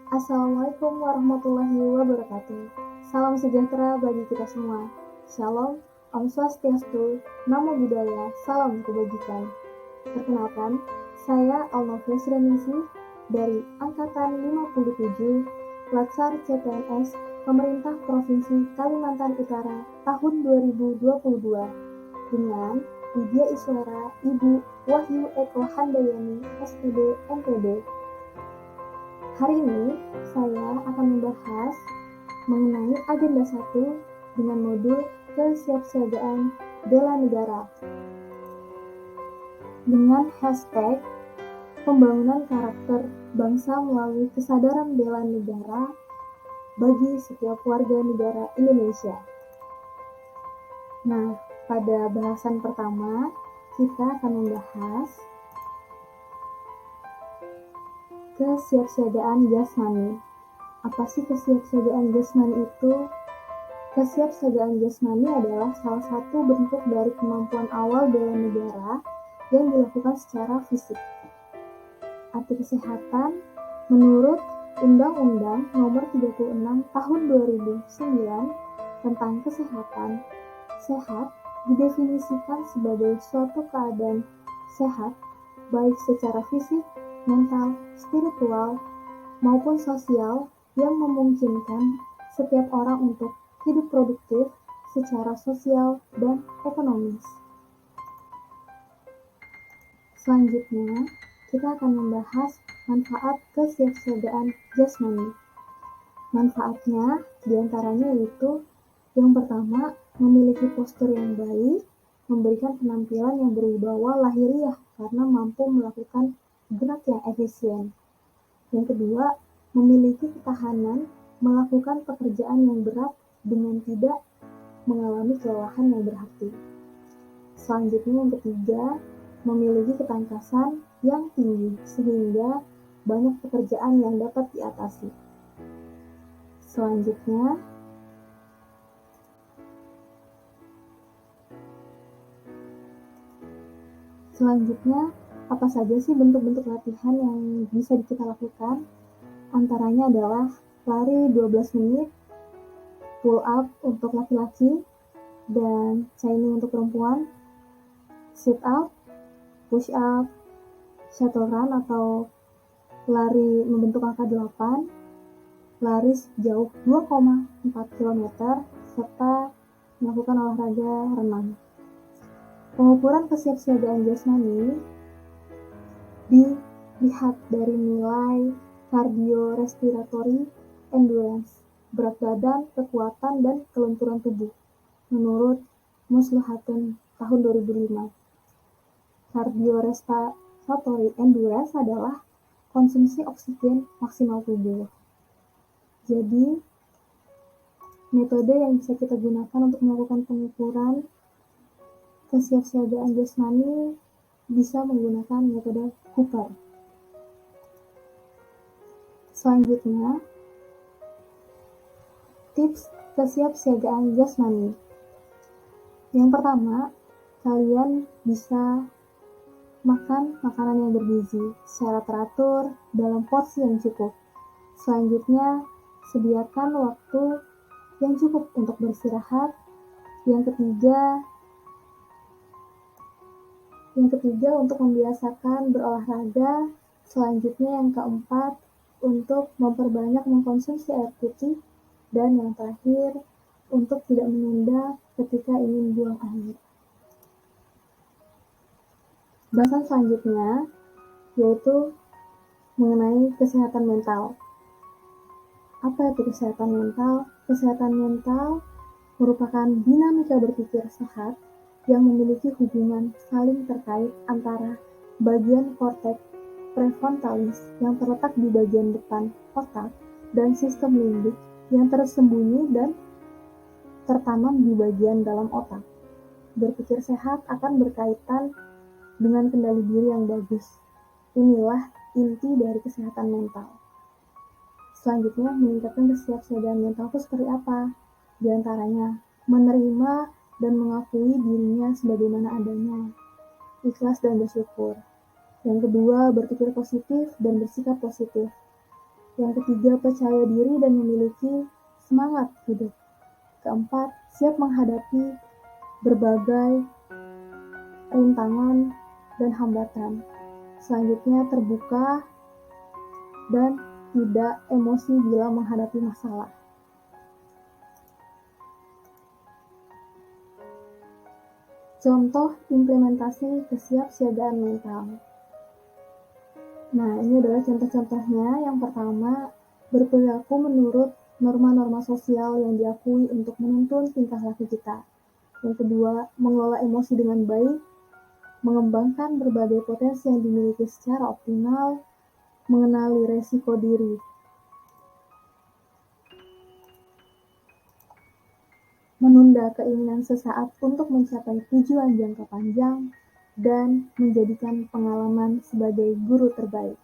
Assalamualaikum warahmatullahi wabarakatuh. Salam sejahtera bagi kita semua. Shalom, Om Swastiastu, Namo Buddhaya, Salam Kebajikan. Perkenalkan, saya Alnovia Sreningsih dari Angkatan 57, Latsar CPNS, Pemerintah Provinsi Kalimantan Utara tahun 2022 dengan Widya Iswara Ibu Wahyu Eko Handayani, SPD MPD. Hari ini saya akan membahas mengenai agenda 1 dengan modul kesiapsiagaan bela negara dengan hashtag pembangunan karakter bangsa melalui kesadaran bela negara bagi setiap warga negara Indonesia. Nah, pada bahasan pertama kita akan membahas kesiapsiagaan jasmani. Apa sih kesiapsiagaan jasmani itu? Kesiapsiagaan jasmani adalah salah satu bentuk dari kemampuan awal bela negara yang dilakukan secara fisik. Arti kesehatan menurut Undang-Undang Nomor 36 Tahun 2009 tentang kesehatan, sehat didefinisikan sebagai suatu keadaan sehat baik secara fisik, mental, spiritual, maupun sosial yang memungkinkan setiap orang untuk hidup produktif secara sosial dan ekonomis. Selanjutnya, kita akan membahas manfaat kesiapsiagaan jasmani. Manfaatnya diantaranya yaitu yang pertama, memiliki postur yang baik, memberikan penampilan yang berwibawa lahiriah karena mampu melakukan gerak yang efisien. Yang kedua, memiliki ketahanan melakukan pekerjaan yang berat dengan tidak mengalami kelelahan yang berarti. Selanjutnya yang ketiga, memiliki ketangkasan yang tinggi sehingga banyak pekerjaan yang dapat diatasi. Selanjutnya, apa saja sih bentuk-bentuk latihan yang bisa kita lakukan? Antaranya adalah lari 12 menit, pull up untuk laki-laki, dan chaining untuk perempuan, sit up, push up, shuttle run atau lari membentuk angka 8, lari sejauh 2,4 km, serta melakukan olahraga renang. Pengukuran kesiapsiagaan jasmani dilihat dari nilai kardiorespiratory endurance, berat badan, kekuatan, dan kelenturan tubuh menurut Musluhatun tahun 2005. Kardiorespiratory endurance adalah konsumsi oksigen maksimal tubuh. Jadi, metode yang bisa kita gunakan untuk melakukan pengukuran kesiapsiagaan jasmani bisa menggunakan metode Cooper. Selanjutnya, tips kesiapsiagaan jasmani. Yang pertama, kalian bisa makan makanan yang bergizi secara teratur dalam porsi yang cukup. Selanjutnya, sediakan waktu yang cukup untuk beristirahat. Yang ketiga untuk membiasakan berolahraga. Selanjutnya yang keempat untuk memperbanyak mengkonsumsi air putih. Dan yang terakhir untuk tidak menunda ketika ingin buang air. Bahasan selanjutnya yaitu mengenai kesehatan mental. Apa itu kesehatan mental? Kesehatan mental merupakan dinamika berpikir sehat yang memiliki hubungan saling terkait antara bagian korteks prefrontalis yang terletak di bagian depan otak dan sistem limbik yang tersembunyi dan tertanam di bagian dalam otak. Berpikir sehat akan berkaitan dengan kendali diri yang bagus. Inilah inti dari kesehatan mental. Selanjutnya, meningkatkan kesiapsiagaan mental itu seperti apa? Di antaranya, menerima dan mengakui dirinya sebagaimana adanya, ikhlas dan bersyukur. Yang kedua, berpikir positif dan bersikap positif. Yang ketiga, percaya diri dan memiliki semangat hidup. Keempat, siap menghadapi berbagai rintangan dan hambatan. Selanjutnya, terbuka dan tidak emosi bila menghadapi masalah. Contoh implementasi kesiapsiagaan mental. Nah, ini adalah contoh-contohnya. Yang pertama, berperilaku menurut norma-norma sosial yang diakui untuk menuntun tingkah laku kita. Yang kedua, mengelola emosi dengan baik, mengembangkan berbagai potensi yang dimiliki secara optimal, mengenali resiko diri. Menunda keinginan sesaat untuk mencapai tujuan jangka panjang, dan menjadikan pengalaman sebagai guru terbaik.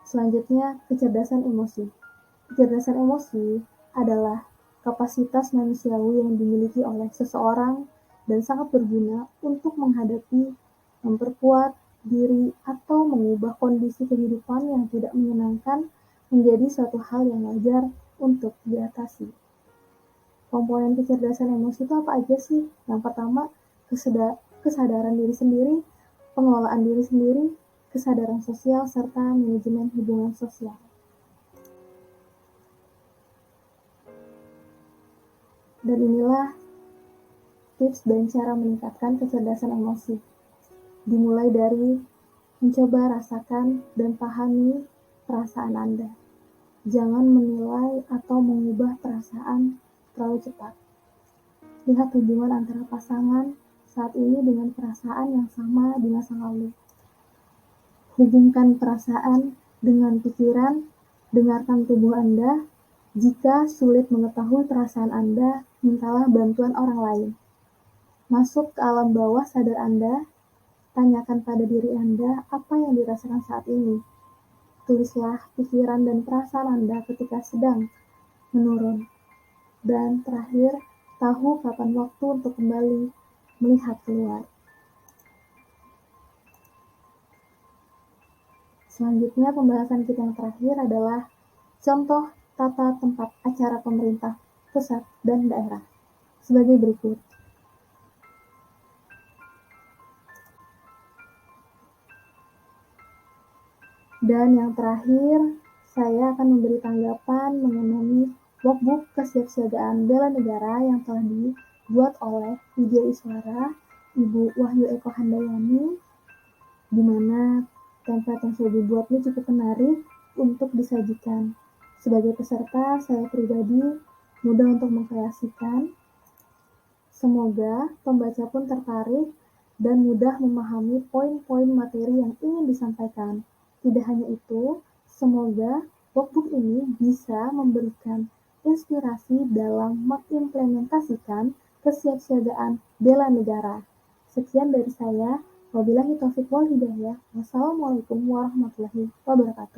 Selanjutnya, kecerdasan emosi. Kecerdasan emosi adalah kapasitas manusiawi yang dimiliki oleh seseorang dan sangat berguna untuk menghadapi, memperkuat diri, atau mengubah kondisi kehidupan yang tidak menyenangkan menjadi suatu hal yang wajar untuk diatasi. Komponen kecerdasan emosi itu apa aja sih? Yang pertama, kesadaran diri sendiri, pengelolaan diri sendiri, kesadaran sosial, serta manajemen hubungan sosial. Dan inilah tips dan cara meningkatkan kecerdasan emosi. Dimulai dari mencoba rasakan dan pahami perasaan Anda. Jangan menilai atau mengubah perasaan terlalu cepat. Lihat hubungan antara pasangan saat ini dengan perasaan yang sama di masa lalu. Hubungkan perasaan dengan pikiran, dengarkan tubuh Anda. Jika sulit mengetahui perasaan Anda, mintalah bantuan orang lain. Masuk ke alam bawah sadar Anda, tanyakan pada diri Anda apa yang dirasakan saat ini. Tulislah pikiran dan perasaan Anda ketika sedang menurun. Dan terakhir, tahu kapan waktu untuk kembali melihat keluar. Selanjutnya, pembahasan kita yang terakhir adalah contoh tata tempat acara pemerintah pusat dan daerah sebagai berikut. Dan yang terakhir, saya akan memberi tanggapan mengenai workbook kesiapsiagaan bela negara yang telah dibuat oleh Widya Iswara, Ibu Wahyu Eko Handayani, di mana template yang sudah dibuat ini cukup menarik untuk disajikan. Sebagai peserta, saya pribadi mudah untuk mengkreasikan. Semoga pembaca pun tertarik dan mudah memahami poin-poin materi yang ingin disampaikan. Tidak hanya itu, semoga workbook ini bisa memberikan inspirasi dalam mengimplementasikan kesiapsiagaan bela negara. Sekian dari saya. Wabillahi taufiq wal hidayah. Wassalamualaikum warahmatullahi wabarakatuh.